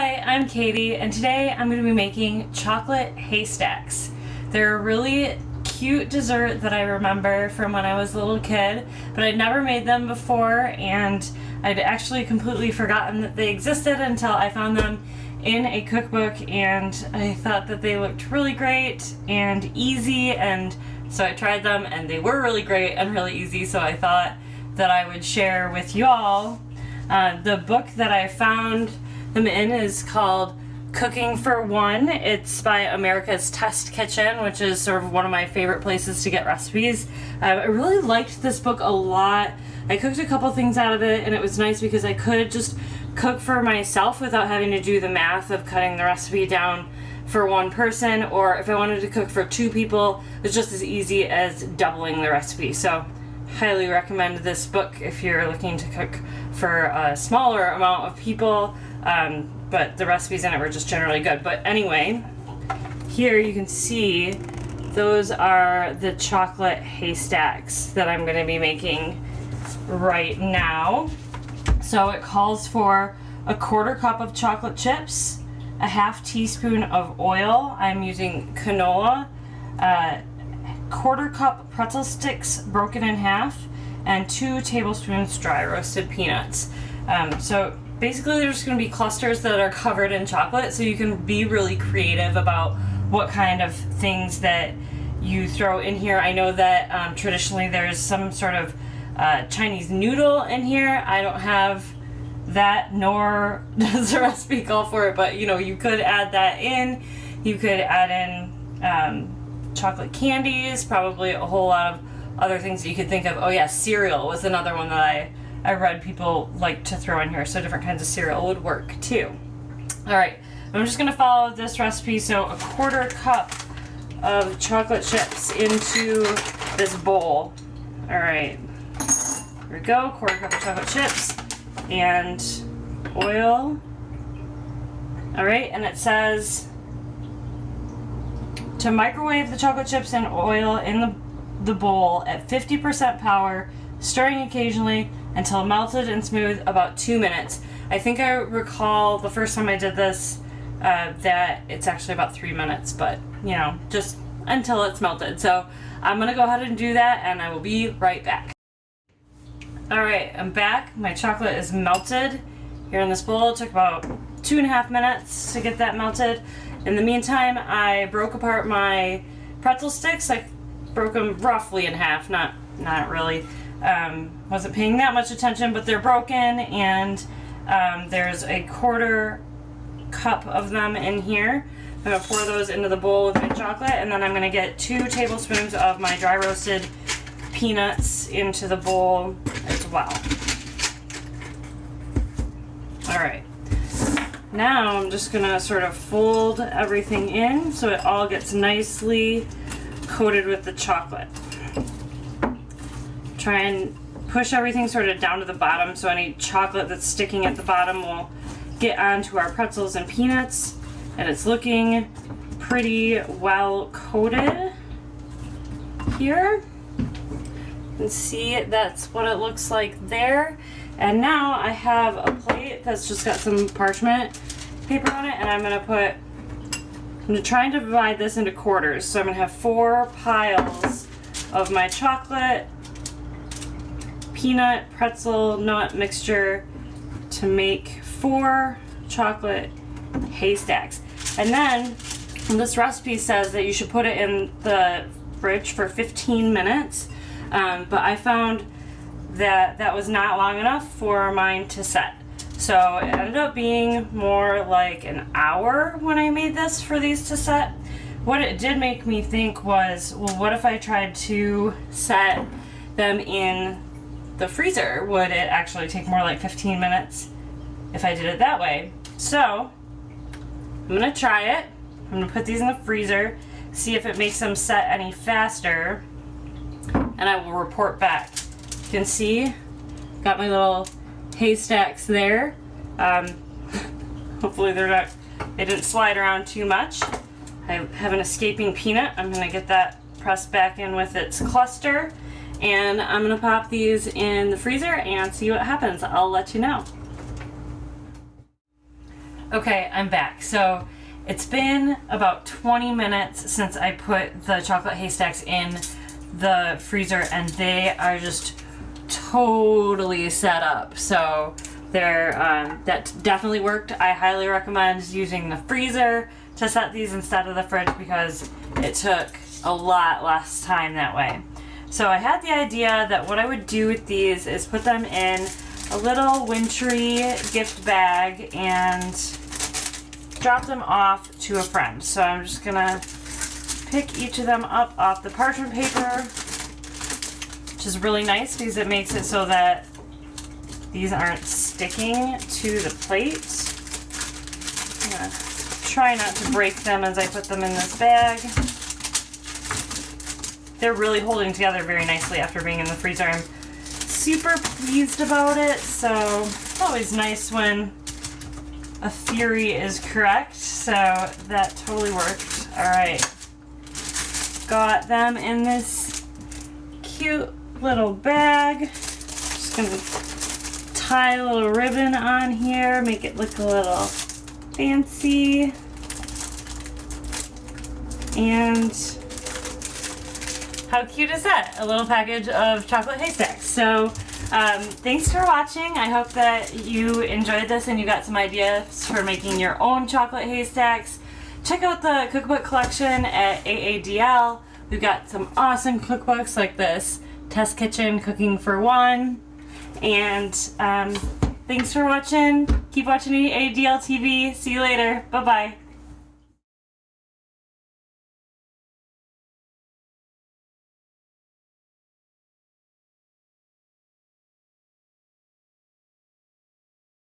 Hi, I'm Katie, and today I'm going to be making chocolate haystacks. They're a really cute dessert that I remember from when I was a little kid, but I'd never made them before, and I'd actually completely forgotten that they existed until I found them in a cookbook, and I thought that they looked really great and easy, and so I tried them, and they were really great and really easy, so I thought that I would share with you all. The book that I found them in is called Cooking for One. It's by America's Test Kitchen, which is sort of one of my favorite places to get recipes. I really liked this book a lot. I cooked a couple things out of it, and it was nice because I could just cook for myself without having to do the math of cutting the recipe down for one person, or if I wanted to cook for two people, it's just as easy as doubling the recipe. So highly recommend this book if you're looking to cook for a smaller amount of people, but the recipes in it were just generally good. But anyway, here you can see those are the chocolate haystacks that I'm going to be making right now. So it calls for a 1/4 cup of chocolate chips, a 1/2 teaspoon of oil. I'm using canola, 1/4 cup pretzel sticks broken in half, and 2 tablespoons dry roasted peanuts. So basically they're just going to be clusters that are covered in chocolate, so you can be really creative about what kind of things that you throw in here. I know that traditionally there's some sort of Chinese noodle in here. I don't have that, nor does the recipe call for it, but you know, you could add that in. You could add in chocolate candies, probably a whole lot of other things that you could think of. Oh yeah, cereal was another one that I read people like to throw in here, so different kinds of cereal would work too. Alright, I'm just going to follow this recipe. So a 1/4 cup of chocolate chips into this bowl. Alright, here we go, 1/4 cup of chocolate chips and oil. Alright, and it says to microwave the chocolate chips and oil in the bowl at 50% power, stirring occasionally until melted and smooth, about 2 minutes. I think I recall the first time I did this that it's actually about 3 minutes, but you know, just until it's melted. So I'm gonna go ahead and do that, and I will be right back. Alright, I'm back. My chocolate is melted here in this bowl. It took about 2.5 minutes to get that melted. In the meantime, I broke apart my pretzel sticks. I broke them roughly in half, not really. Wasn't paying that much attention, but they're broken, and there's a 1/4 cup of them in here. I'm going to pour those into the bowl with my chocolate, and then I'm going to get 2 tablespoons of my dry roasted peanuts into the bowl as well. Alright. Now I'm just going to sort of fold everything in so it all gets nicely coated with the chocolate. Try and push everything sort of down to the bottom so any chocolate that's sticking at the bottom will get onto our pretzels and peanuts, and it's looking pretty well coated here. You can see that's what it looks like there. And now I have a plate that's just got some parchment paper on it, and I'm going to try and divide this into quarters. So I'm going to have 4 piles of my chocolate, peanut, pretzel, nut mixture to make 4 chocolate haystacks. And then this recipe says that you should put it in the fridge for 15 minutes, but I found that was not long enough for mine to set. So it ended up being more like an hour when I made this for these to set. What it did make me think was, well, what if I tried to set them in the freezer? Would it actually take more like 15 minutes if I did it that way? So I'm gonna try it. I'm gonna put these in the freezer, see if it makes them set any faster, and I will report back. You can see, got my little haystacks there. Hopefully they didn't slide around too much. I have an escaping peanut. I'm gonna get that pressed back in with its cluster, and I'm gonna pop these in the freezer and see what happens. I'll let you know. Okay, I'm back. So it's been about 20 minutes since I put the chocolate haystacks in the freezer, and they are just totally set up. So they're that definitely worked. I highly recommend using the freezer to set these instead of the fridge because it took a lot less time that way. So I had the idea that what I would do with these is put them in a little wintry gift bag and drop them off to a friend. So I'm just gonna pick each of them up off the parchment paper, which is really nice because it makes it so that these aren't sticking to the plate. I'm gonna try not to break them as I put them in this bag. They're really holding together very nicely after being in the freezer. I'm super pleased about it, so it's always nice when a theory is correct, so that totally worked. Alright, got them in this cute little bag. Just gonna tie a little ribbon on here, make it look a little fancy. And how cute is that? A little package of chocolate haystacks. So thanks for watching. I hope that you enjoyed this and you got some ideas for making your own chocolate haystacks. Check out the cookbook collection at AADL. We've got some awesome cookbooks like this Test Kitchen Cooking for One. And thanks for watching. Keep watching AADL TV. See you later. Bye-bye.